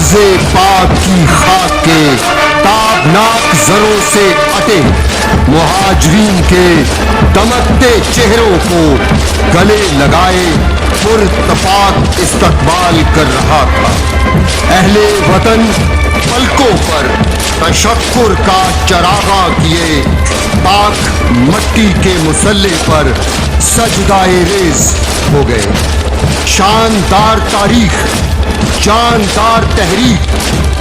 अर्ज़े पाक की खाक के ताबनाक ज़रों से अटे मुहाजिरीन के दमकते चेहरों को गले लगाए पुरतपाक इस्तकबाल कर रहा था। अहले वतन पलकों पर तशक्कुर का चरागा किए पाक मट्टी के मुसल्ले पर सजदाए रेज़ हो गए। शानदार तारीख, जानदार तहरीक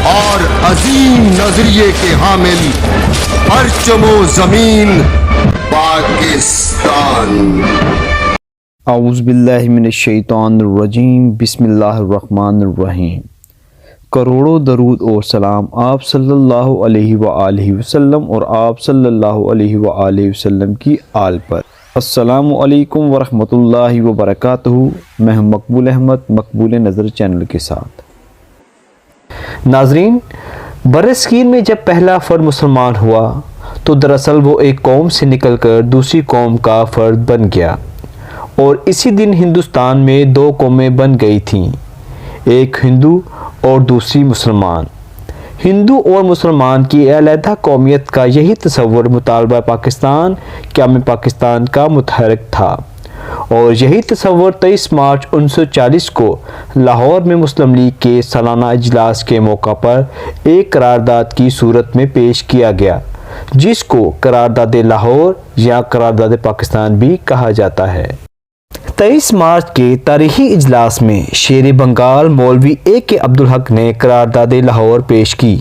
और अजीम नजरिए के हामिल परचमो जमीन पाकिस्तान। औज़ु बिल्लाहि मिनश्शैतानिर्रजीम, बिस्मिल्लाहिर्रहमानिर्रहीम। करोड़ों दरूद और सलाम आप सल्लल्लाहु अलैहि वआलिहि वसल्लम और आप सल्लल्लाहु अलैहि वआलिहि वसल्लम की आल पर। अस्सलामु अलैकुम वरहमतुल्लाहि वबरकातुहू। मैं हूं मकबूल अहमद, मकबूल नज़र चैनल के साथ। नाजरीन, बरसगीर में जब पहला फ़र्द मुसलमान हुआ तो दरअसल वो एक कौम से निकलकर दूसरी कौम का फ़र्द बन गया और इसी दिन हिंदुस्तान में दो कौमें बन गई थीं, एक हिंदू और दूसरी मुसलमान। हिंदू और मुसलमान की अलहदा कौमियत का यही तसव्वुर मुतालबा पाकिस्तान क़याम पाकिस्तान का मुतहर्रिक था और यही तसव्वुर 23 मार्च 1940 को लाहौर में मुस्लिम लीग के सालाना इजलास के मौका पर एक करारदाद की सूरत में पेश किया गया, जिसको करारदाद लाहौर या करारदाद पाकिस्तान भी कहा जाता है। 23 मार्च के तारीखी इजलास में शेर बंगाल मौलवी A.K. अब्दुल हक ने करारदाद लाहौर पेश की,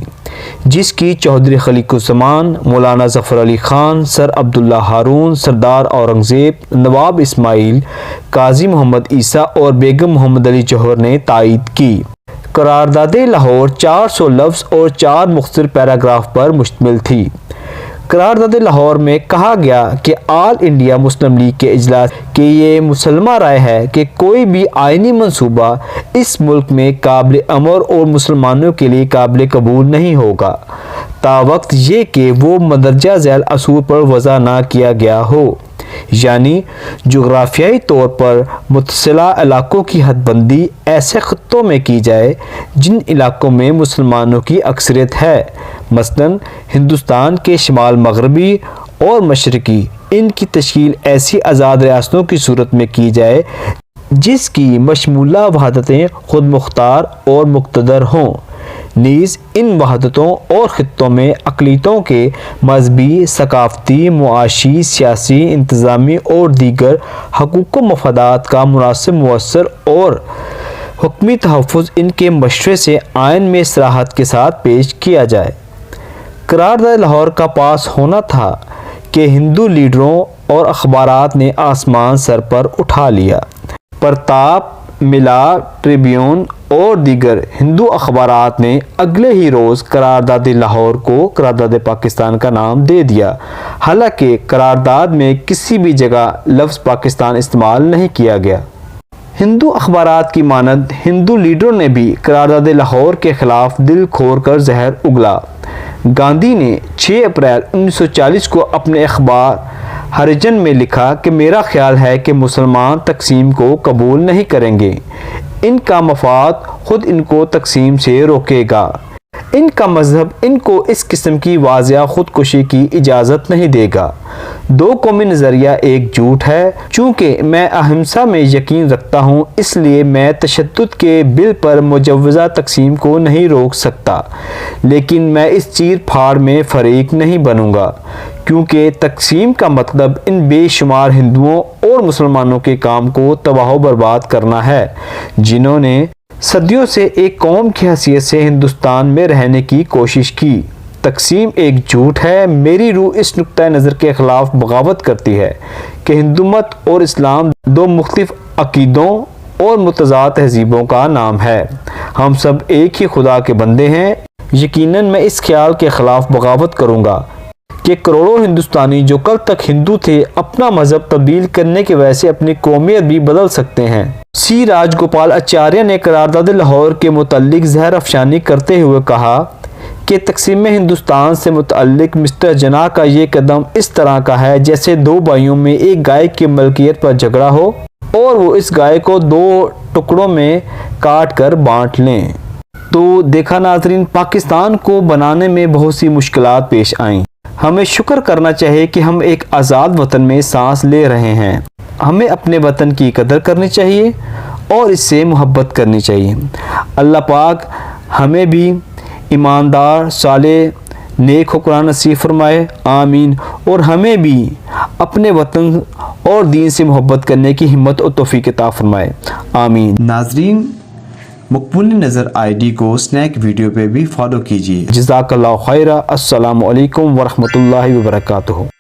जिसकी चौधरी खलीकुज़्ज़मान, मौलाना ज़फ़र अली ख़ान, सर अब्दुल्ला हारून, सरदार औरंगज़ेब, नवाब इस्माइल, काजी मोहम्मद ईसा और बेगम मोहम्मद अली जौहर ने तायीद की। करारदाद लाहौर 400 लफ्ज़ और 4 मुख्तसर पैराग्राफ पर मुश्तमिल थी। करारदाद लाहौर में कहा गया कि ऑल इंडिया मुस्लिम लीग के इजलास की ये मुसलमा राय है कि कोई भी आइनी मंसूबा इस मुल्क में काबिल अमल और मुसलमानों के लिए काबिल कबूल नहीं होगा तावक्त ये कि वो मंदरजा झैल असूल पर वज़ा ना किया गया हो, यानी जोग्राफियाई तौर पर मुतसिला इलाकों की हदबंदी ऐसे खित्तों में की जाए जिन इलाकों में मुसलमानों की अक्सरियत है, मसलन हिंदुस्तान के शिमाल मगरबी और मशरकी। इनकी तश्कील ऐसी आज़ाद रियासतों की सूरत में की जाए जिसकी मशमूला वहादतें खुद मुख्तार और मुक़्तदर हों। नीज़ इन वहादतों और ख़ित्तों में अक़लियतों के मज़हबी, सकाफ़ती, मुआशी, सियासी, इंतज़ामी और दीगर हकूक़ व मफ़ादात का मुनासिब, मुअस्सर और हुक्मी तहफ़्फ़ुज़ इनके मशवरे से आइन में सराहत के साथ पेश किया जाए। करारदाद लाहौर का पास होना था कि हिंदू लीडरों और अखबारात ने आसमान सर पर उठा लिया। प्रताप, मिला, ट्रिब्यून और दीगर हिंदू अखबारात ने अगले ही रोज़ करारदाद लाहौर को करारदाद पाकिस्तान का नाम दे दिया, हालांकि करारदाद में किसी भी जगह लफ्ज़ पाकिस्तान इस्तेमाल नहीं किया गया। हिंदू अखबारात की मानद हिंदू लीडरों ने भी करारदाद लाहौर के ख़िलाफ़ दिल खोल कर जहर उगला। गांधी ने 6 अप्रैल 1940 को अपने अखबार हरिजन में लिखा कि मेरा ख्याल है कि मुसलमान तकसीम को कबूल नहीं करेंगे, इनका मफाद खुद इनको तकसीम से रोकेगा, इनका मजहब इनको इस किस्म की वाज़िया खुदकुशी की इजाज़त नहीं देगा। दो कौमी नज़रिया एक झूठ है। चूँकि मैं अहिंसा में यकीन रखता हूँ, इसलिए मैं तशद्दुद के बिल पर मुजव्वज़ा तकसीम को नहीं रोक सकता, लेकिन मैं इस चीर फाड़ में फ़रीक नहीं बनूँगा, क्योंकि तकसीम का मतलब इन बेशुमार हिंदुओं और मुसलमानों के काम को तबाह बर्बाद करना है, जिन्होंने सदियों से एक कौम की हैसियत से हिंदुस्तान में रहने की कोशिश की। तकसीम एक झूठ है। मेरी रूह इस नुक्ता नज़र के ख़िलाफ़ बगावत करती है कि हिंदूमत और इस्लाम दो मुख्तलिफ अक़ीदों और मुतज़ाद तहज़ीबों का नाम है। हम सब एक ही खुदा के बंदे हैं। यकीनन मैं इस ख्याल के ख़िलाफ़ बगावत करूँगा कि करोड़ों हिंदुस्तानी जो कल तक हिंदू थे अपना मज़हब तब्दील करने की वजह से अपनी कौमियत भी बदल सकते हैं। सी राजगोपाल आचार्य ने करारदाद लाहौर के मुतल्लिक जहर अफशानी करते हुए कहा कि तकसीम हिंदुस्तान से मुतल्लिक मिस्टर जना का ये कदम इस तरह का है जैसे दो भाइयों में एक गाय की मलकियत पर झगड़ा हो और वो इस गाय को दो टुकड़ों में काट कर बांट लें। تو دیکھا ناظرین، پاکستان کو بنانے میں بہت سی مشکلات پیش آئیں۔ ہمیں شکر کرنا چاہیے کہ ہم ایک آزاد وطن میں سانس لے رہے ہیں۔ ہمیں اپنے وطن کی قدر کرنی چاہیے اور اس سے محبت کرنی چاہیے۔ اللہ پاک ہمیں بھی ایماندار، صالح، نیک حکمران نصیب فرمائے، آمین۔ اور ہمیں بھی اپنے وطن اور دین سے محبت کرنے کی ہمت اور توفیق عطا فرمائے، آمین۔ ناظرین، مقبول نظر آئی ڈی کو سنیک ویڈیو پہ بھی فالو کیجیے۔ جزاک اللہ خیرہ۔ السلام علیکم ورحمۃ اللہ وبرکاتہ۔